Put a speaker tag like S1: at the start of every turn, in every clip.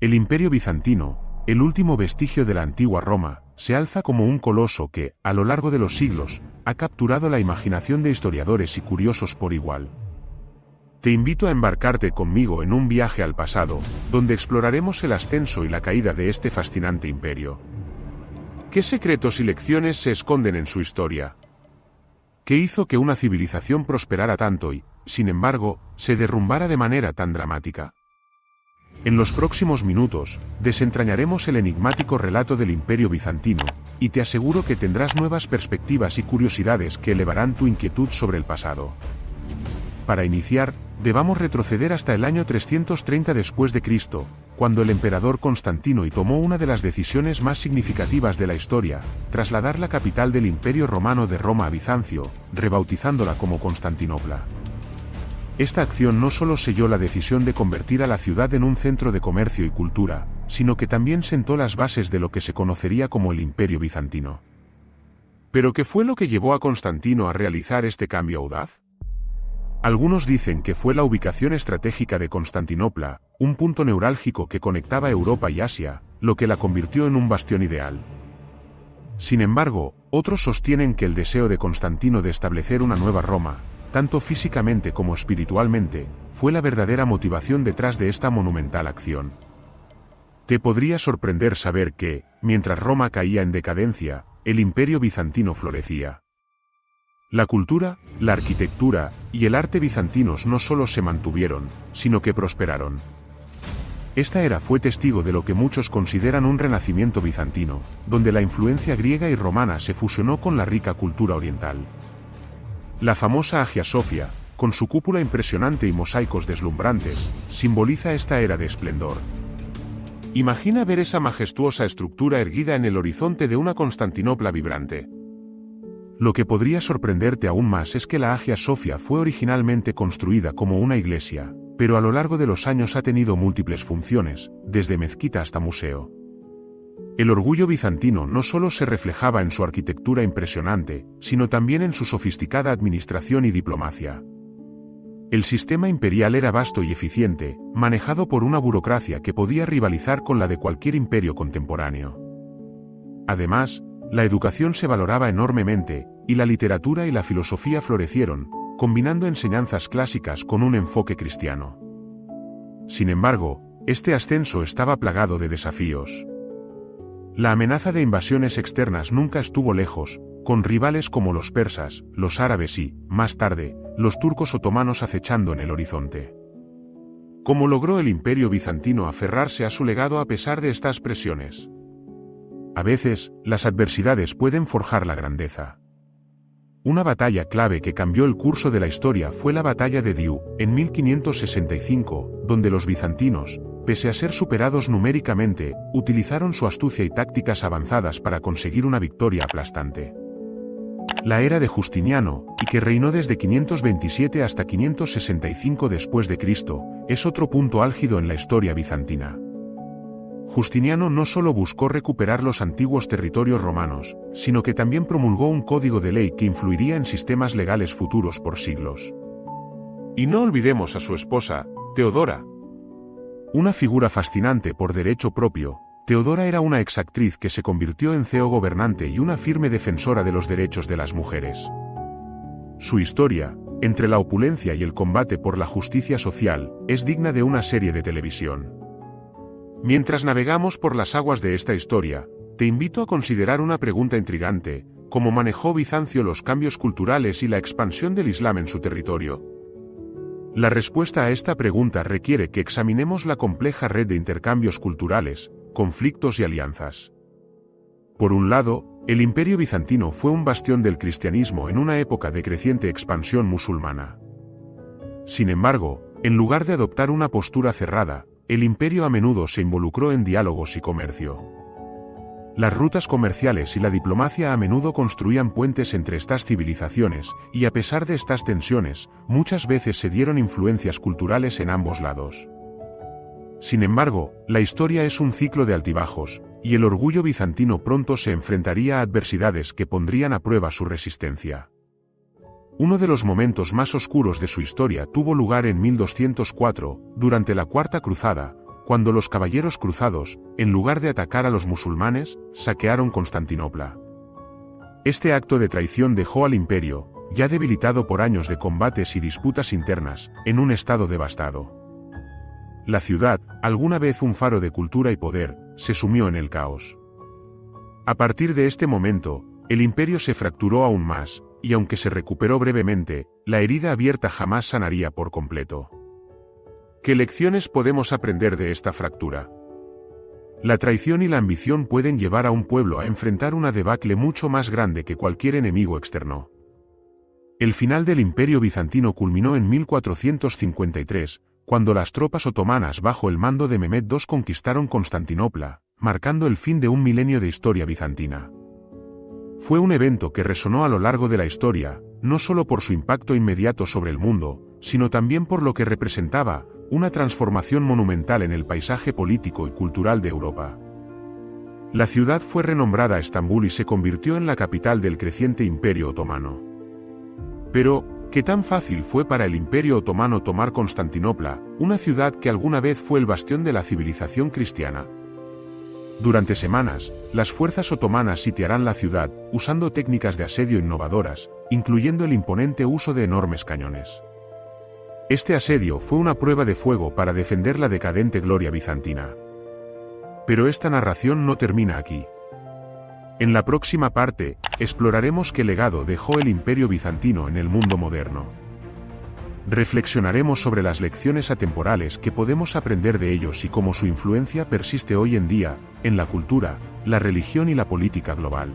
S1: El Imperio Bizantino, el último vestigio de la antigua Roma, se alza como un coloso que, a lo largo de los siglos, ha capturado la imaginación de historiadores y curiosos por igual. Te invito a embarcarte conmigo en un viaje al pasado, donde exploraremos el ascenso y la caída de este fascinante imperio. ¿Qué secretos y lecciones se esconden en su historia? ¿Qué hizo que una civilización prosperara tanto y, sin embargo, se derrumbara de manera tan dramática? En los próximos minutos, desentrañaremos el enigmático relato del Imperio Bizantino, y te aseguro que tendrás nuevas perspectivas y curiosidades que elevarán tu inquietud sobre el pasado. Para iniciar, debamos retroceder hasta el año 330 después de Cristo, cuando el emperador Constantino tomó una de las decisiones más significativas de la historia, trasladar la capital del Imperio Romano de Roma a Bizancio, rebautizándola como Constantinopla. Esta acción no solo selló la decisión de convertir a la ciudad en un centro de comercio y cultura, sino que también sentó las bases de lo que se conocería como el Imperio Bizantino. ¿Pero qué fue lo que llevó a Constantino a realizar este cambio audaz? Algunos dicen que fue la ubicación estratégica de Constantinopla, un punto neurálgico que conectaba Europa y Asia, lo que la convirtió en un bastión ideal. Sin embargo, otros sostienen que el deseo de Constantino de establecer una nueva Roma, tanto físicamente como espiritualmente, fue la verdadera motivación detrás de esta monumental acción. Te podría sorprender saber que, mientras Roma caía en decadencia, el Imperio Bizantino florecía. La cultura, la arquitectura y el arte bizantinos no solo se mantuvieron, sino que prosperaron. Esta era fue testigo de lo que muchos consideran un renacimiento bizantino, donde la influencia griega y romana se fusionó con la rica cultura oriental. La famosa Hagia Sophia, con su cúpula impresionante y mosaicos deslumbrantes, simboliza esta era de esplendor. Imagina ver esa majestuosa estructura erguida en el horizonte de una Constantinopla vibrante. Lo que podría sorprenderte aún más es que la Hagia Sophia fue originalmente construida como una iglesia, pero a lo largo de los años ha tenido múltiples funciones, desde mezquita hasta museo. El orgullo bizantino no solo se reflejaba en su arquitectura impresionante, sino también en su sofisticada administración y diplomacia. El sistema imperial era vasto y eficiente, manejado por una burocracia que podía rivalizar con la de cualquier imperio contemporáneo. Además, la educación se valoraba enormemente, y la literatura y la filosofía florecieron, combinando enseñanzas clásicas con un enfoque cristiano. Sin embargo, este ascenso estaba plagado de desafíos. La amenaza de invasiones externas nunca estuvo lejos, con rivales como los persas, los árabes y, más tarde, los turcos otomanos acechando en el horizonte. ¿Cómo logró el Imperio Bizantino aferrarse a su legado a pesar de estas presiones? A veces, las adversidades pueden forjar la grandeza. Una batalla clave que cambió el curso de la historia fue la Batalla de Diu, en 1565, donde los bizantinos, pese a ser superados numéricamente, utilizaron su astucia y tácticas avanzadas para conseguir una victoria aplastante. La era de Justiniano, y que reinó desde 527 hasta 565 después de Cristo, es otro punto álgido en la historia bizantina. Justiniano no solo buscó recuperar los antiguos territorios romanos, sino que también promulgó un código de ley que influiría en sistemas legales futuros por siglos. Y no olvidemos a su esposa, Teodora. Una figura fascinante por derecho propio, Teodora era una exactriz que se convirtió en CEO gobernante y una firme defensora de los derechos de las mujeres. Su historia, entre la opulencia y el combate por la justicia social, es digna de una serie de televisión. Mientras navegamos por las aguas de esta historia, te invito a considerar una pregunta intrigante: ¿cómo manejó Bizancio los cambios culturales y la expansión del Islam en su territorio? La respuesta a esta pregunta requiere que examinemos la compleja red de intercambios culturales, conflictos y alianzas. Por un lado, el Imperio Bizantino fue un bastión del cristianismo en una época de creciente expansión musulmana. Sin embargo, en lugar de adoptar una postura cerrada, el imperio a menudo se involucró en diálogos y comercio. Las rutas comerciales y la diplomacia a menudo construían puentes entre estas civilizaciones, y a pesar de estas tensiones, muchas veces se dieron influencias culturales en ambos lados. Sin embargo, la historia es un ciclo de altibajos, y el orgullo bizantino pronto se enfrentaría a adversidades que pondrían a prueba su resistencia. Uno de los momentos más oscuros de su historia tuvo lugar en 1204, durante la Cuarta Cruzada, cuando los caballeros cruzados, en lugar de atacar a los musulmanes, saquearon Constantinopla. Este acto de traición dejó al imperio, ya debilitado por años de combates y disputas internas, en un estado devastado. La ciudad, alguna vez un faro de cultura y poder, se sumió en el caos. A partir de este momento, el imperio se fracturó aún más, y aunque se recuperó brevemente, la herida abierta jamás sanaría por completo. ¿Qué lecciones podemos aprender de esta fractura? La traición y la ambición pueden llevar a un pueblo a enfrentar una debacle mucho más grande que cualquier enemigo externo. El final del Imperio bizantino culminó en 1453, cuando las tropas otomanas bajo el mando de Mehmed II conquistaron Constantinopla, marcando el fin de un milenio de historia bizantina. Fue un evento que resonó a lo largo de la historia, no solo por su impacto inmediato sobre el mundo, sino también por lo que representaba, una transformación monumental en el paisaje político y cultural de Europa. La ciudad fue renombrada Estambul y se convirtió en la capital del creciente Imperio Otomano. Pero, ¿qué tan fácil fue para el Imperio Otomano tomar Constantinopla, una ciudad que alguna vez fue el bastión de la civilización cristiana? Durante semanas, las fuerzas otomanas sitiarán la ciudad, usando técnicas de asedio innovadoras, incluyendo el imponente uso de enormes cañones. Este asedio fue una prueba de fuego para defender la decadente gloria bizantina. Pero esta narración no termina aquí. En la próxima parte, exploraremos qué legado dejó el Imperio bizantino en el mundo moderno. Reflexionaremos sobre las lecciones atemporales que podemos aprender de ellos y cómo su influencia persiste hoy en día, en la cultura, la religión y la política global.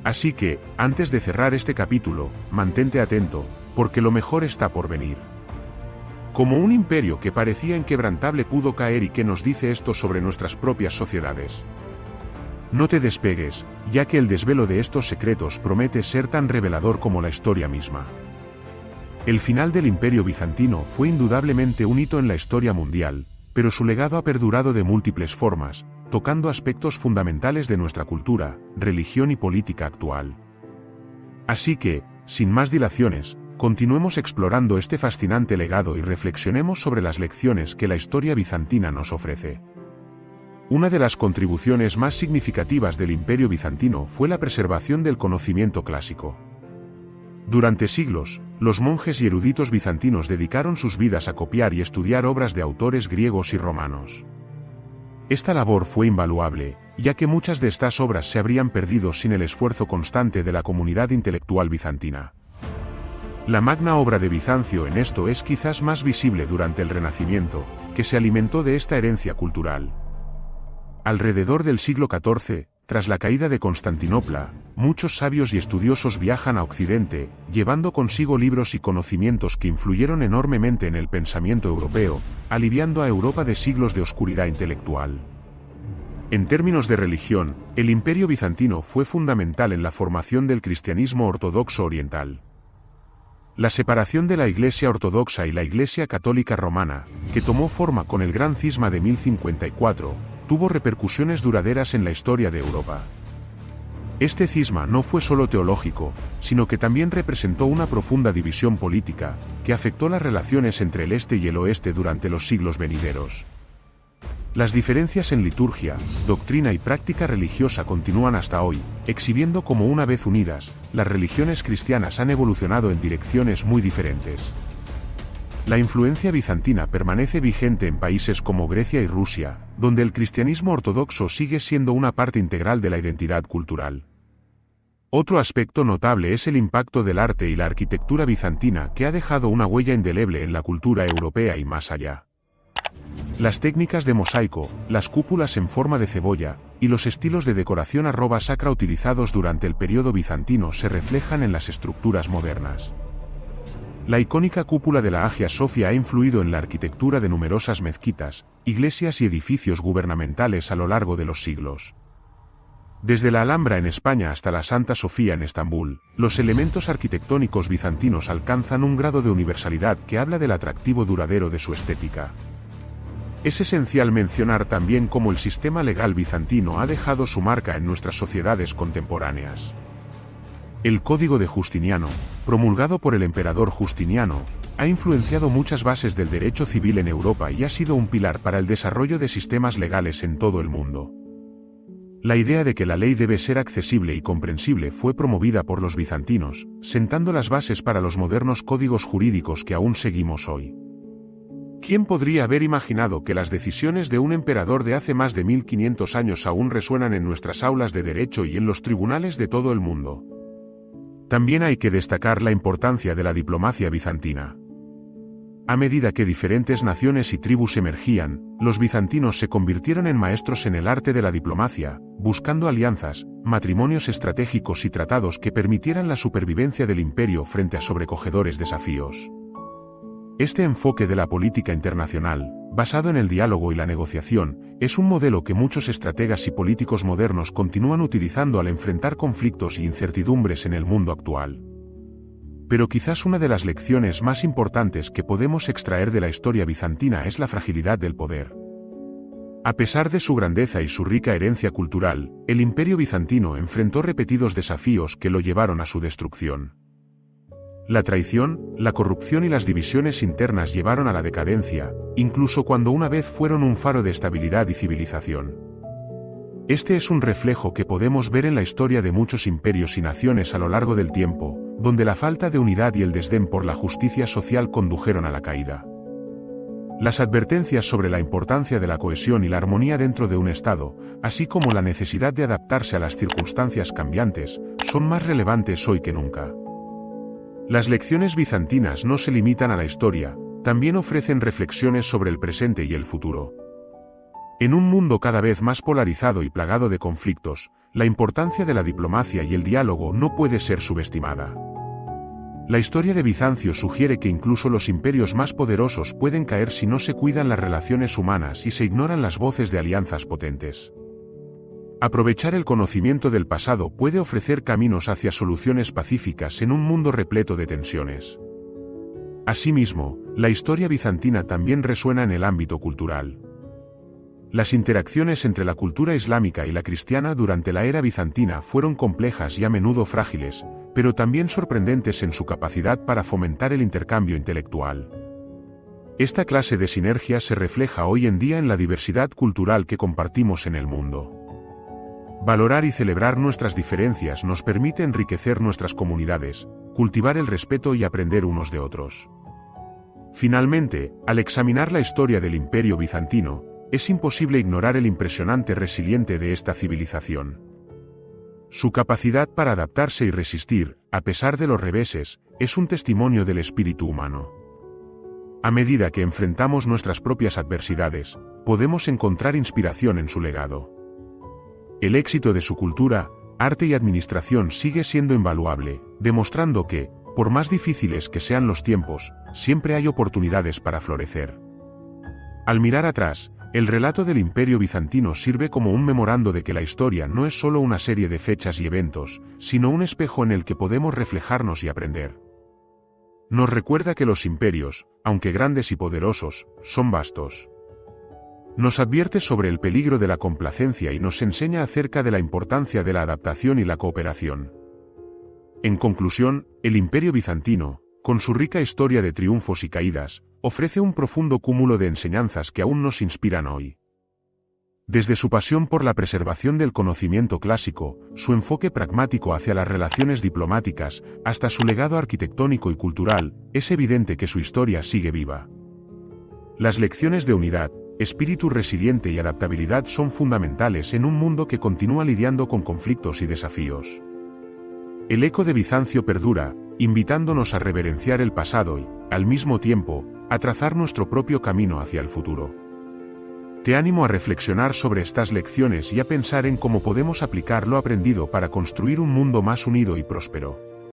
S1: Así que, antes de cerrar este capítulo, mantente atento, porque lo mejor está por venir. Como un imperio que parecía inquebrantable pudo caer y qué nos dice esto sobre nuestras propias sociedades. No te despegues, ya que el desvelo de estos secretos promete ser tan revelador como la historia misma. El final del Imperio bizantino fue indudablemente un hito en la historia mundial, pero su legado ha perdurado de múltiples formas, tocando aspectos fundamentales de nuestra cultura, religión y política actual. Así que, sin más dilaciones, continuemos explorando este fascinante legado y reflexionemos sobre las lecciones que la historia bizantina nos ofrece. Una de las contribuciones más significativas del Imperio bizantino fue la preservación del conocimiento clásico. Durante siglos, los monjes y eruditos bizantinos dedicaron sus vidas a copiar y estudiar obras de autores griegos y romanos. Esta labor fue invaluable, ya que muchas de estas obras se habrían perdido sin el esfuerzo constante de la comunidad intelectual bizantina. La magna obra de Bizancio en esto es quizás más visible durante el Renacimiento, que se alimentó de esta herencia cultural. Alrededor del siglo XIV, tras la caída de Constantinopla, muchos sabios y estudiosos viajan a Occidente, llevando consigo libros y conocimientos que influyeron enormemente en el pensamiento europeo, aliviando a Europa de siglos de oscuridad intelectual. En términos de religión, el Imperio bizantino fue fundamental en la formación del cristianismo ortodoxo oriental. La separación de la Iglesia ortodoxa y la Iglesia católica romana, que tomó forma con el Gran Cisma de 1054, tuvo repercusiones duraderas en la historia de Europa. Este cisma no fue solo teológico, sino que también representó una profunda división política, que afectó las relaciones entre el este y el oeste durante los siglos venideros. Las diferencias en liturgia, doctrina y práctica religiosa continúan hasta hoy, exhibiendo cómo una vez unidas, las religiones cristianas han evolucionado en direcciones muy diferentes. La influencia bizantina permanece vigente en países como Grecia y Rusia, donde el cristianismo ortodoxo sigue siendo una parte integral de la identidad cultural. Otro aspecto notable es el impacto del arte y la arquitectura bizantina que ha dejado una huella indeleble en la cultura europea y más allá. Las técnicas de mosaico, las cúpulas en forma de cebolla, y los estilos de decoración sacra utilizados durante el periodo bizantino se reflejan en las estructuras modernas. La icónica cúpula de la Hagia Sofia ha influido en la arquitectura de numerosas mezquitas, iglesias y edificios gubernamentales a lo largo de los siglos. Desde la Alhambra en España hasta la Santa Sofía en Estambul, los elementos arquitectónicos bizantinos alcanzan un grado de universalidad que habla del atractivo duradero de su estética. Es esencial mencionar también cómo el sistema legal bizantino ha dejado su marca en nuestras sociedades contemporáneas. El Código de Justiniano, promulgado por el emperador Justiniano, ha influenciado muchas bases del derecho civil en Europa y ha sido un pilar para el desarrollo de sistemas legales en todo el mundo. La idea de que la ley debe ser accesible y comprensible fue promovida por los bizantinos, sentando las bases para los modernos códigos jurídicos que aún seguimos hoy. ¿Quién podría haber imaginado que las decisiones de un emperador de hace más de 1500 años aún resuenan en nuestras aulas de derecho y en los tribunales de todo el mundo? También hay que destacar la importancia de la diplomacia bizantina. A medida que diferentes naciones y tribus emergían, los bizantinos se convirtieron en maestros en el arte de la diplomacia, buscando alianzas, matrimonios estratégicos y tratados que permitieran la supervivencia del imperio frente a sobrecogedores desafíos. Este enfoque de la política internacional, basado en el diálogo y la negociación, es un modelo que muchos estrategas y políticos modernos continúan utilizando al enfrentar conflictos e incertidumbres en el mundo actual. Pero quizás una de las lecciones más importantes que podemos extraer de la historia bizantina es la fragilidad del poder. A pesar de su grandeza y su rica herencia cultural, el imperio bizantino enfrentó repetidos desafíos que lo llevaron a su destrucción. La traición, la corrupción y las divisiones internas llevaron a la decadencia, incluso cuando una vez fueron un faro de estabilidad y civilización. Este es un reflejo que podemos ver en la historia de muchos imperios y naciones a lo largo del tiempo, donde la falta de unidad y el desdén por la justicia social condujeron a la caída. Las advertencias sobre la importancia de la cohesión y la armonía dentro de un Estado, así como la necesidad de adaptarse a las circunstancias cambiantes, son más relevantes hoy que nunca. Las lecciones bizantinas no se limitan a la historia, también ofrecen reflexiones sobre el presente y el futuro. En un mundo cada vez más polarizado y plagado de conflictos, la importancia de la diplomacia y el diálogo no puede ser subestimada. La historia de Bizancio sugiere que incluso los imperios más poderosos pueden caer si no se cuidan las relaciones humanas y se ignoran las voces de alianzas potentes. Aprovechar el conocimiento del pasado puede ofrecer caminos hacia soluciones pacíficas en un mundo repleto de tensiones. Asimismo, la historia bizantina también resuena en el ámbito cultural. Las interacciones entre la cultura islámica y la cristiana durante la era bizantina fueron complejas y a menudo frágiles, pero también sorprendentes en su capacidad para fomentar el intercambio intelectual. Esta clase de sinergia se refleja hoy en día en la diversidad cultural que compartimos en el mundo. Valorar y celebrar nuestras diferencias nos permite enriquecer nuestras comunidades, cultivar el respeto y aprender unos de otros. Finalmente, al examinar la historia del Imperio bizantino, es imposible ignorar el impresionante resiliente de esta civilización. Su capacidad para adaptarse y resistir, a pesar de los reveses, es un testimonio del espíritu humano. A medida que enfrentamos nuestras propias adversidades, podemos encontrar inspiración en su legado. El éxito de su cultura, arte y administración sigue siendo invaluable, demostrando que, por más difíciles que sean los tiempos, siempre hay oportunidades para florecer. Al mirar atrás, el relato del Imperio bizantino sirve como un memorando de que la historia no es solo una serie de fechas y eventos, sino un espejo en el que podemos reflejarnos y aprender. Nos recuerda que los imperios, aunque grandes y poderosos, son vastos. Nos advierte sobre el peligro de la complacencia y nos enseña acerca de la importancia de la adaptación y la cooperación. En conclusión, el Imperio bizantino, con su rica historia de triunfos y caídas, ofrece un profundo cúmulo de enseñanzas que aún nos inspiran hoy. Desde su pasión por la preservación del conocimiento clásico, su enfoque pragmático hacia las relaciones diplomáticas, hasta su legado arquitectónico y cultural, es evidente que su historia sigue viva. Las lecciones de unidad, espíritu resiliente y adaptabilidad son fundamentales en un mundo que continúa lidiando con conflictos y desafíos. El eco de Bizancio perdura, invitándonos a reverenciar el pasado y, al mismo tiempo, a trazar nuestro propio camino hacia el futuro. Te animo a reflexionar sobre estas lecciones y a pensar en cómo podemos aplicar lo aprendido para construir un mundo más unido y próspero.